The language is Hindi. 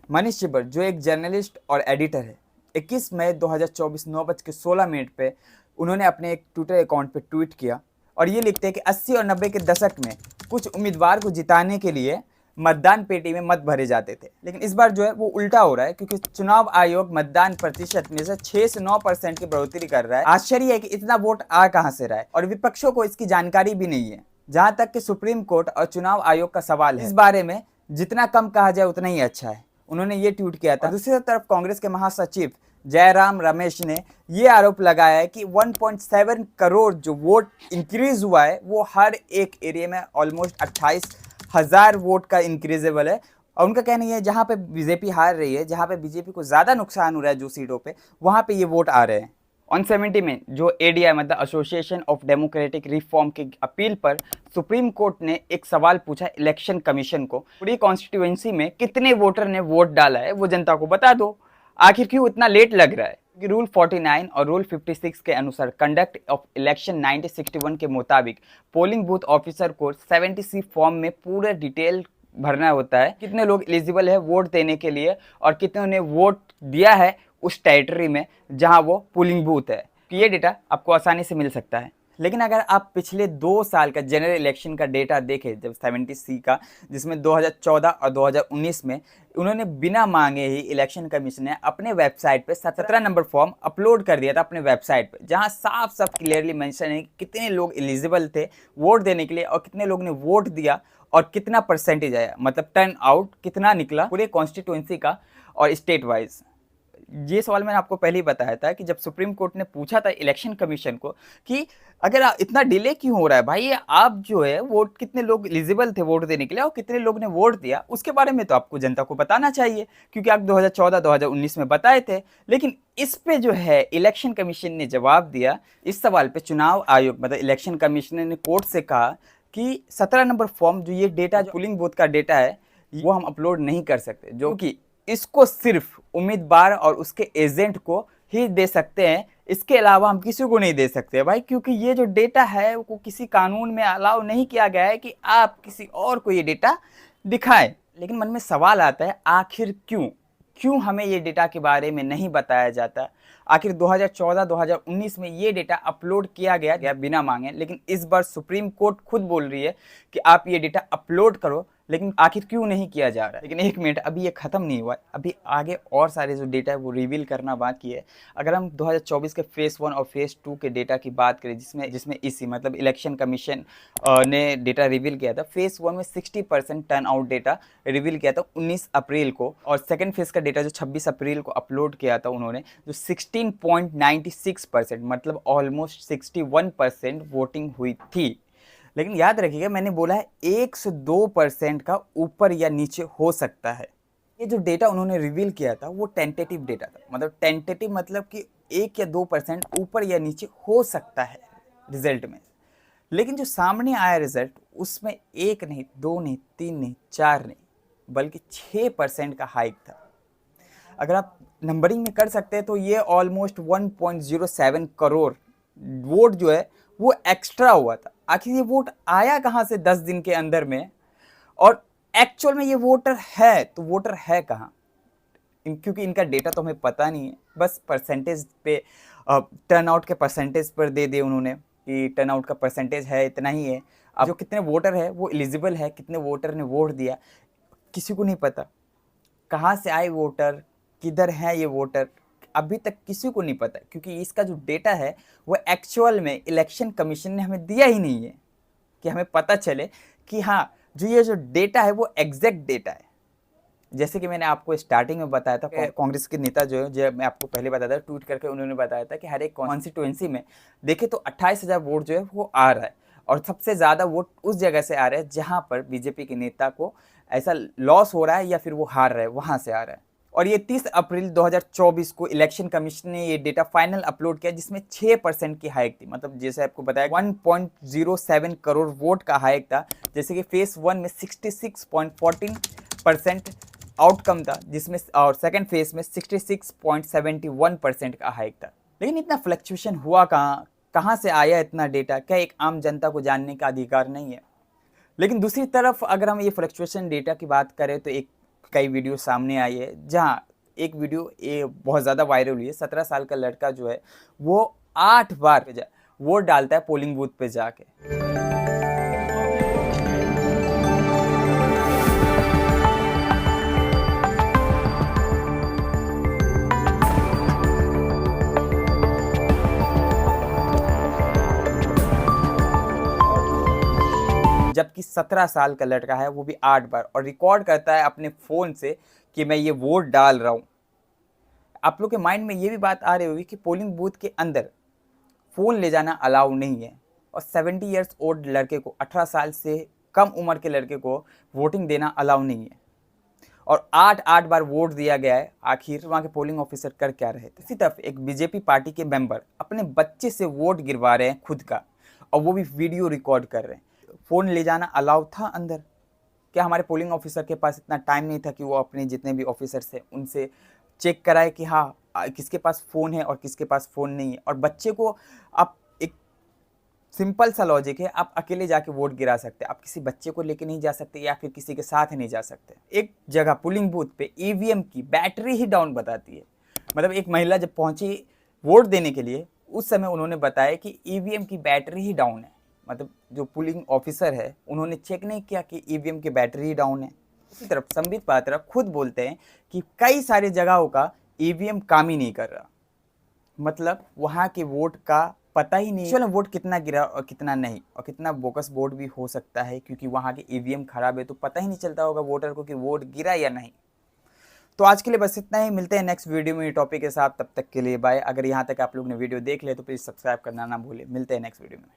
मनीष छिब्बर जो एक जर्नलिस्ट और एडिटर है, 21 मई 2024 9:16 पे उन्होंने अपने एक ट्विटर अकाउंट पे ट्वीट किया और ये लिखते हैं कि 80 और 90 के दशक में कुछ उम्मीदवार को जिताने के लिए मतदान पेटी में मत भरे जाते थे, लेकिन इस बार जो है वो उल्टा हो रहा है क्योंकि चुनाव आयोग मतदान प्रतिशत में से 6 से 9% की बढ़ोतरी कर रहा है। आश्चर्य है कि इतना वोट आ कहां से रहा है और विपक्षों को इसकी जानकारी भी नहीं है। जहां तक कि सुप्रीम कोर्ट और चुनाव आयोग का सवाल है, इस बारे में जितना कम कहा जाए उतना ही अच्छा है। उन्होंने ये ट्वीट किया था। दूसरी तरफ कांग्रेस के महासचिव जयराम रमेश ने ये आरोप लगाया है कि 1.7 करोड़ जो वोट इंक्रीज हुआ है वो हर एक एरिया में ऑलमोस्ट 28,000 वोट का इंक्रीजेबल है। और उनका कहना है जहां पे बीजेपी हार रही है, जहां पे बीजेपी को ज्यादा नुकसान हो रहा है जो सीटों पे, वहां पे ये वोट आ रहे हैं। ऑन 70 में जो एडीआई मतलब एसोसिएशन ऑफ डेमोक्रेटिक रिफॉर्म की अपील पर सुप्रीम कोर्ट ने एक सवाल पूछा इलेक्शन कमीशन को, पूरी कॉन्स्टिट्यूएंसी में कितने वोटर ने वोट डाला है वो जनता को बता दो। आखिर क्यों इतना लेट लग रहा है? कि रूल 49 और रूल 56 के अनुसार कंडक्ट ऑफ इलेक्शन 1961 के मुताबिक पोलिंग बूथ ऑफिसर को 70C फॉर्म में पूरा डिटेल भरना होता है, कितने लोग एलिजिबल है वोट देने के लिए और कितने ने वोट दिया है उस टेरिटरी में जहां वो पोलिंग बूथ है। ये डेटा आपको आसानी से मिल सकता है। लेकिन अगर आप पिछले 2 साल का जनरल इलेक्शन का डेटा देखें, जब 70C का, जिसमें 2014 और 2019 में उन्होंने बिना मांगे ही इलेक्शन कमीशन ने अपने वेबसाइट पे 17 नंबर फॉर्म अपलोड कर दिया था अपने वेबसाइट पे, जहां साफ साफ क्लियरली मेंशन है कि कितने लोग एलिजिबल थे वोट देने के लिए और कितने लोग ने वोट दिया और कितना परसेंटेज आया, मतलब टर्न आउट कितना निकला पूरे कॉन्स्टिट्यूएंसी का और स्टेट वाइज। ये सवाल मैंने आपको पहले ही बताया था कि जब सुप्रीम कोर्ट ने पूछा था इलेक्शन कमीशन को कि अगर इतना डिले क्यों हो रहा है भाई, आप जो है वोट कितने लोग एलिजिबल थे वोट देने के लिए और कितने लोग ने वोट दिया, उसके बारे में तो आपको जनता को बताना चाहिए क्योंकि आप 2014-2019 में बताए थे। लेकिन इस पे जो है इलेक्शन कमीशन ने जवाब दिया इस सवाल पे। चुनाव आयोग मतलब इलेक्शन कमीशन ने कोर्ट से कहा कि 17 नंबर फॉर्म जो ये डेटा जो पोलिंग बूथ का डेटा है वो हम अपलोड नहीं कर सकते, जो कि इसको सिर्फ उम्मीदवार और उसके एजेंट को ही दे सकते हैं, इसके अलावा हम किसी को नहीं दे सकते भाई, क्योंकि ये जो डेटा है वो किसी कानून में अलाउ नहीं किया गया है कि आप किसी और को ये डेटा दिखाएं। लेकिन मन में सवाल आता है आखिर क्यों हमें ये डेटा के बारे में नहीं बताया जाता? आखिर 2014-2019 में ये डेटा अपलोड किया गया बिना मांगे, लेकिन इस बार सुप्रीम कोर्ट खुद बोल रही है कि आप ये डेटा अपलोड करो, लेकिन आखिर क्यों नहीं किया जा रहा है? लेकिन एक मिनट, अभी ये खत्म नहीं हुआ, अभी आगे और सारे जो डेटा है वो रिवील करना बाकी है। अगर हम 2024 के फेज 1 और फेज 2 के डेटा की बात करें, जिसमें इसी मतलब इलेक्शन कमीशन ने डेटा रिवील किया था, फेज 1 में 60% टर्न आउट डेटा रिवील किया था 19 अप्रैल को, और सेकेंड फेज का डेटा जो 26 अप्रैल को अपलोड किया था उन्होंने, जो 16.96% मतलब ऑलमोस्ट 61% वोटिंग हुई थी। लेकिन याद रखिएगा मैंने बोला है 1 से 2% का ऊपर या नीचे हो सकता है। ये जो डेटा उन्होंने रिवील किया था वो टेंटेटिव डेटा था, मतलब टेंटेटिव मतलब कि 1 या 2% ऊपर या नीचे हो सकता है रिजल्ट में। लेकिन जो सामने आया रिजल्ट उसमें 1 नहीं, 2 नहीं, 3 नहीं, 4 नहीं, बल्कि 6% का हाइक था। अगर आप नंबरिंग में कर सकते हैं तो ये ऑलमोस्ट 1.07 करोड़ वोट जो है वो एक्स्ट्रा हुआ था। आखिर ये वोट आया कहां से 10 दिन के अंदर में, और एक्चुअल में ये वोटर है तो वोटर है कहां? क्योंकि इनका डेटा तो हमें पता नहीं है, बस परसेंटेज पे टर्नआउट के परसेंटेज पर दे दिए उन्होंने कि टर्नआउट का परसेंटेज है इतना ही है। अब जो कितने वोटर है वो एलिजिबल है, कितने वोटर ने वोट दिया किसी को नहीं पता। कहाँ से आए वोटर, किधर है ये वोटर, अभी तक किसी को नहीं पता, क्योंकि इसका जो डेटा है वो एक्चुअल में इलेक्शन कमीशन ने हमें दिया ही नहीं है कि हमें पता चले कि हाँ जो ये जो डेटा है वो एग्जैक्ट डेटा है। जैसे कि मैंने आपको स्टार्टिंग में बताया था, कांग्रेस के नेता जो है, जो मैं आपको पहले बताया था, ट्वीट करके उन्होंने बताया था कि हर एक कॉन्स्टिट्यूएंसी में देखे तो 28,000 वोट जो है वो आ रहा है, और सबसे ज़्यादा वोट उस जगह से आ रहा है जहाँ पर बीजेपी के नेता को ऐसा लॉस हो रहा है या फिर वो हार रहा है, वहाँ से आ रहा है। और ये 30 अप्रैल 2024 को इलेक्शन कमीशन ने ये डेटा फाइनल अपलोड किया, जिसमें 6% की हाइक थी, मतलब जैसे आपको बताया 1.07 करोड़ वोट का हाइक था। जैसे कि फेज 1 में 66.14% आउटकम था, जिसमें और सेकंड फेज में 66.71% का हाइक था। लेकिन इतना फ्लक्चुएशन हुआ कहाँ से आया इतना डेटा? क्या एक आम जनता को जानने का अधिकार नहीं है? लेकिन दूसरी तरफ अगर हम ये फ्लक्चुएशन डेटा की बात करें तो एक कई वीडियो सामने आई है, जहाँ एक वीडियो ये बहुत ज़्यादा वायरल हुई है। 17 साल का लड़का जो है वो 8 बार वोट डालता है पोलिंग बूथ पे जाके। जबकि 17 साल का लड़का है वो भी 8 बार, और रिकॉर्ड करता है अपने फ़ोन से कि मैं ये वोट डाल रहा हूँ। आप लोग के माइंड में ये भी बात आ रही होगी कि पोलिंग बूथ के अंदर फ़ोन ले जाना अलाउ नहीं है, और 70 ईयर्स ओल्ड लड़के को, 18 साल से कम उम्र के लड़के को वोटिंग देना अलाउ नहीं है। और 8 बार वोट दिया गया है। आखिर वहाँ के पोलिंग ऑफिसर कर क्या रहे थे? इसी तरफ एक बीजेपी पार्टी के मेंबर अपने बच्चे से वोट गिरवा रहे हैं खुद का, और वो भी वीडियो रिकॉर्ड कर रहे हैं। फ़ोन ले जाना अलाउ था अंदर? क्या हमारे पोलिंग ऑफिसर के पास इतना टाइम नहीं था कि वो अपने जितने भी ऑफिसर्स हैं उनसे चेक कराए कि हाँ किसके पास फ़ोन है और किसके पास फ़ोन नहीं है? और बच्चे को आप, एक सिंपल सा लॉजिक है, आप अकेले जाके वोट गिरा सकते हैं, आप किसी बच्चे को लेके नहीं जा सकते या फिर किसी के साथ नहीं जा सकते। एक जगह पोलिंग बूथ पे ईवीएम की बैटरी ही डाउन बताती है। मतलब एक महिला जब पहुंची वोट देने के लिए, उस समय उन्होंने बताया कि ईवीएम की बैटरी ही डाउन है। मतलब जो पोलिंग ऑफिसर है उन्होंने चेक नहीं किया कि ईवीएम की बैटरी ही डाउन है। इसी तरफ संबित पात्रा खुद बोलते हैं कि कई सारी जगहों का ईवीएम काम ही नहीं कर रहा। मतलब वहाँ के वोट का पता ही नहीं चलो वोट कितना गिरा और कितना नहीं, और कितना बोगस वोट भी हो सकता है, क्योंकि वहाँ के ईवीएम खराब है तो पता ही नहीं चलता होगा वोटर को कि वोट गिरा या नहीं। तो आज के लिए बस इतना ही, मिलते हैं नेक्स्ट वीडियो में टॉपिक के साथ। तब तक के लिए बाय। अगर यहाँ तक आप लोग ने वीडियो देख लिया तो प्लीज़ सब्सक्राइब करना ना भूलें। मिलते हैं नेक्स्ट वीडियो में।